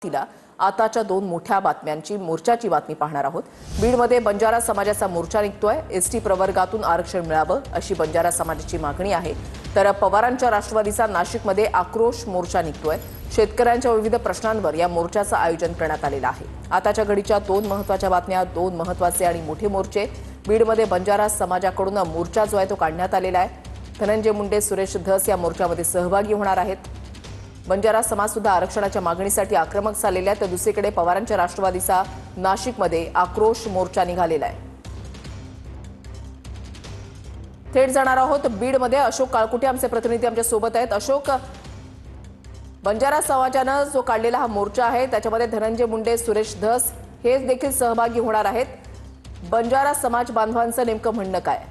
तिला आताच्या दोन मोठ्या बातम्यांची मोर्चाची बातमी पाहणार आहोत। बीडमध्ये बंजारा समाजाचा मोर्चा निघतोय। एसटी प्रवर्गातून आरक्षण मिळावं अशी बंजारा समाजाची मागणी आहे। तर पवारांच्या राष्ट्रवादीचा नाशिकमध्ये आक्रोश मोर्चा निघतोय। शेतकऱ्यांच्या विविध प्रश्नांवर या मोर्चाचं आयोजन करण्यात आलेलं आहे। आताच्या घडीच्या दोन महत्त्वाच्या बातम्या, दोन महत्त्वाचे आणि मोठे मोर्चे। बीडमध्ये बंजारा समाजाकडून मोर्चा जो आहे तो काढण्यात आलेला आहे। धनंजय मुंडे, सुरेश धस या मोर्चामध्ये सहभागी होणार आहेत। बंजारा समाज सुद्धा आरक्षणाच्या मागणीसाठी आक्रमक झालेला आहे। तर दुसरीकडे पवारांच्या राष्ट्रवादीचा नाशिकमध्ये आक्रोश मोर्चा निघालेला आहे। थेट जाणार आहोत बीडमध्ये। अशोक काळकुटे आमचे प्रतिनिधी आमच्या सोबत आहेत। अशोक, बंजारा समाजानं जो काढलेला हा मोर्चा आहे त्याच्यामध्ये धनंजय मुंडे, सुरेश धस हे देखील सहभागी होणार आहेत। बंजारा समाज बांधवांचं नेमकं म्हणणं काय?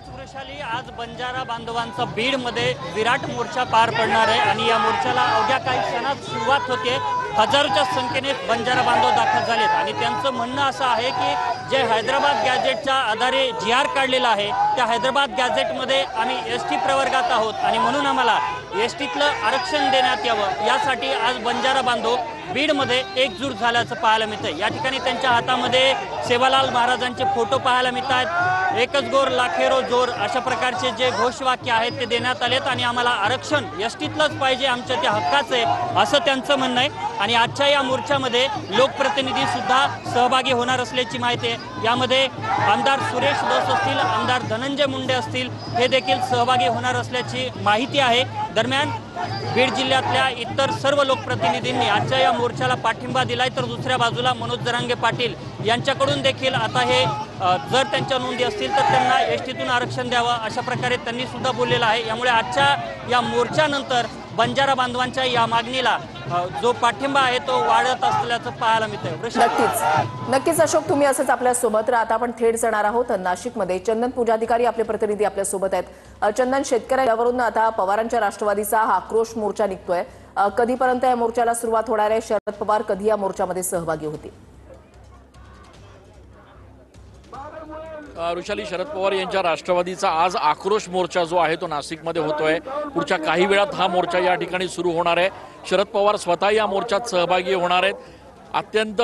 वृषाली, आज बंजारा बांधवांचा बीडमध्ये विराट मोर्चा पार पडणार आहे आणि या मोर्चाला अवघ्या काही क्षणात सुरुवात होते। हजारोच्या संख्येने बंजारा बांधव दाखल झालेत आणि त्यांचं म्हणणं असं आहे की जे हैदराबाद गॅजेटच्या आधारे जी आर काढलेला आहे त्या हैदराबाद गॅजेटमध्ये आम्ही एसटी प्रवर्गात आहोत आणि म्हणून आम्हाला एसटीतलं आरक्षण देण्यात यावं, यासाठी आज बंजारा बांधव बीडमध्ये एकजूट झाल्याचं पाहायला मिळतंय। या ठिकाणी त्यांच्या हातामध्ये सेवालाल महाराजांचे फोटो पाहायला मिळतात। एकच गोर लाखेरो जोर अशा प्रकारचे जे घोषवाक्य आहेत ते देण्यात आलेत आणि आम्हाला आरक्षण एसटीतलंच पाहिजे, आमच्या त्या हक्काचं आहे असं त्यांचं म्हणणं आहे। आणि आजच्या या मोर्चामध्ये लोकप्रतिनिधी सुद्धा सहभागी होणार असल्याची माहिती आहे। यामध्ये आमदार सुरेश धस असतील, आमदार धनंजय मुंडे असतील, हे देखील सहभागी होणार असल्याची माहिती आहे। दरम्यान बीड जिल्ह्यातल्या इतर सर्व लोकप्रतिनिधींनी आजच्या या मोर्चाला पाठिंबा दिलाय। तर दुसऱ्या बाजूला मनोज जरांगे पाटील यांच्याकडून देखील आता हे जर त्यांच्या नोंदी असतील तर त्यांना एसटीतून आरक्षण द्यावं अशा प्रकारे त्यांनी सुद्धा बोललेलं आहे। यामुळे आजच्या या मोर्चानंतर बंजारा बांधवांच्या या मागणीला जो पाठिंबा आहे तो वाढत असल्याचं पाहायला मिळतंय। नक्कीच अशोक, तुम्ही असंच आपल्या सोबत राहा। आता आपण थेट जाणार आहोत नाशिकमध्ये। चंदन पूजाधिकारी आपले प्रतिनिधी आपल्या सोबत आहेत। चंदन, शेतकऱ्यांवरून आता पवारांच्या राष्ट्रवादीचा हा आक्रोश मोर्चा निघतोय। कधीपर्यंत या मोर्चाला सुरुवात होणार आहे? शरद पवार कधी या मोर्चामध्ये सहभागी होतील? वृषाली, शरद पवार यांच्या राष्ट्रवादीचा आज आक्रोश मोर्चा जो आहे तो नाशिकमध्ये होतोय। पुढच्या काही वेळात हा मोर्चा या ठिकाणी सुरू होणार आहे। शरद पवार स्वतः या मोर्चात सहभागी होणार आहेत। अत्यंत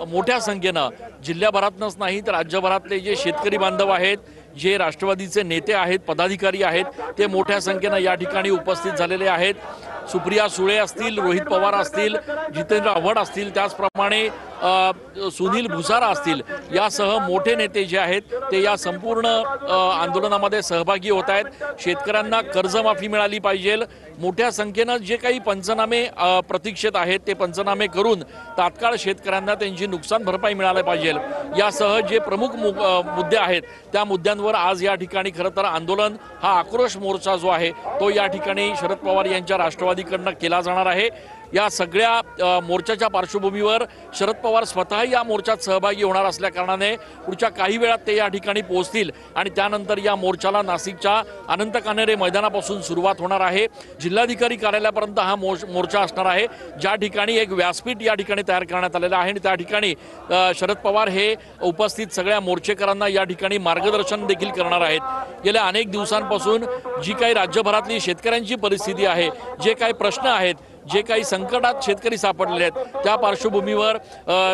मोठ्या संख्येनं जिल्ह्याभरातच नाही तर राज्यभरातले जे शेतकरी बांधव आहेत, जे राष्ट्रवादीचे नेते आहेत, पदाधिकारी आहेत, ते मोठ्या संख्येनं या ठिकाणी उपस्थित झालेले आहेत। सुप्रिया सुळे असतील, रोहित पवार असतील, जितेंद्र आव्हाड असतील, त्याचप्रमाणे सुनील भुसारा असतील, यासह मोठे नेते जे आहेत ते या संपूर्ण आंदोलनामध्ये सहभागी होत आहेत। शेतकऱ्यांना कर्जमाफी मिळाली पाहिजे, मोठ्या संख्येनं जे काही पंचनामे प्रतीक्षेत आहेत ते पंचनामे करून तात्काळ शेतकऱ्यांना त्यांची नुकसान भरपाई मिळाली पाहिजे, यासह जे प्रमुख मुद्दे आहेत त्या मुद्द्यांवर आज या ठिकाणी खरं तर आंदोलन, हा आक्रोश मोर्चा जो आहे तो या ठिकाणी शरद पवार यांच्या राष्ट्रवादीकडनं केला जाणार आहे। या सगळ्या मोर्चाच्या पार्श्वभूमीवर शरद पवार स्वतः या मोर्चात सहभागी होणार असल्या कारणाने पुढच्या काही वेळात ते या ठिकाणी पोहोचतील आणि त्यानंतर या मोर्चाला नाशिकच्या अनंत कान्हेरे मैदानापासून सुरुवात होणार आहे। जिल्हाधिकारी कार्यालयापर्यंत हा मोर्चा असणार आहे, ज्या ठिकाणी एक व्यासपीठ या ठिकाणी तयार करण्यात आलेलं आहे आणि त्या ठिकाणी शरद पवार हे उपस्थित सगळ्या मोर्चेकरांना या ठिकाणी मार्गदर्शन देखील करणार आहेत। गेल्या अनेक दिवसांपासून जी काही राज्यभरातली शेतकऱ्यांची परिस्थिती आहे, जे काही प्रश्न आहेत, जे काही संकटात शेतकरी सापडलेले आहेत, त्या पार्श्वभूमीवर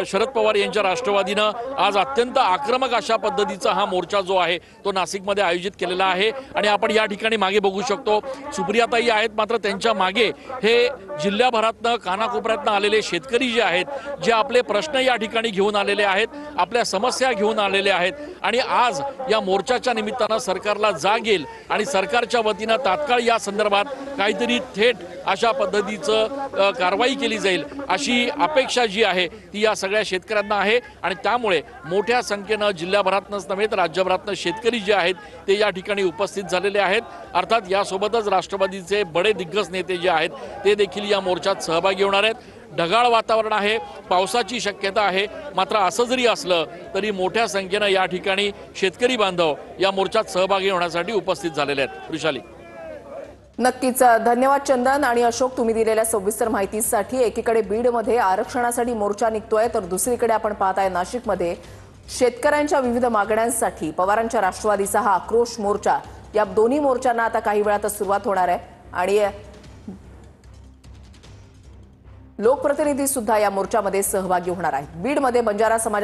शरद पवार यांच्या राष्ट्रवादीनं आज अत्यंत आक्रमक अशा पद्धतीचा हा मोर्चा जो आहे तो नाशिकमध्ये आयोजित केलेला आहे। आणि आपण या ठिकाणी मागे बघू शकतो सुप्रियाताई आहेत, मात्र त्यांच्या मागे हे जिल्ह्याभरातनं कानाकोपऱ्यातनं आलेले शेतकरी जे आहेत, जे आपले प्रश्न या ठिकाणी घेऊन आलेले आहेत, आपल्या समस्या घेऊन आलेले आहेत आणि आज या मोर्चाच्या निमित्तानं सरकारला जाग येईल आणि सरकारच्या वतीनं तात्काळ या संदर्भात काहीतरी थेट अशा पद्धतीचं कारवाई केली जाईल अशी अपेक्षा जी आहे ती या सगळ्या शेतकऱ्यांना आहे। आणि त्यामुळे मोठ्या संख्येनं जिल्ह्याभरातनंच नव्हे तर राज्यभरातनं शेतकरी जे आहेत ते या ठिकाणी उपस्थित झालेले आहेत। अर्थात यासोबतच राष्ट्रवादीचे बडे दिग्गज नेते जे आहेत ते देखील या मोर्चात सहभागी होणार आहेत। ढगाळ वातावरण आहे, पावसाची शक्यता आहे, मात्र असं जरी असलं तरी मोठ्या संख्येनं या ठिकाणी शेतकरी बांधव या मोर्चात सहभागी होण्यासाठी उपस्थित झालेले आहेत। वृषाली, नक्कीच धन्यवाद चंदन आणि अशोक, तुम्ही दिलेल्या सविस्तर माहितीसाठी। एकीकडे बीडमध्ये आरक्षणासाठी मोर्चा निघतोय तर दुसरीकडे आपण पाहताय नाशिकमध्ये शेतकऱ्यांच्या विविध मागण्यांसाठी पवारांच्या राष्ट्रवादीचा हा आक्रोश मोर्चा। या दोन्ही मोर्चांना आता काही वेळातच सुरुवात होणार आहे। आणि लोकप्रतिनिधी सुद्धा या मोर्चामध्ये सहभागी होणार आहेत। बीडमध्ये बंजारा समाज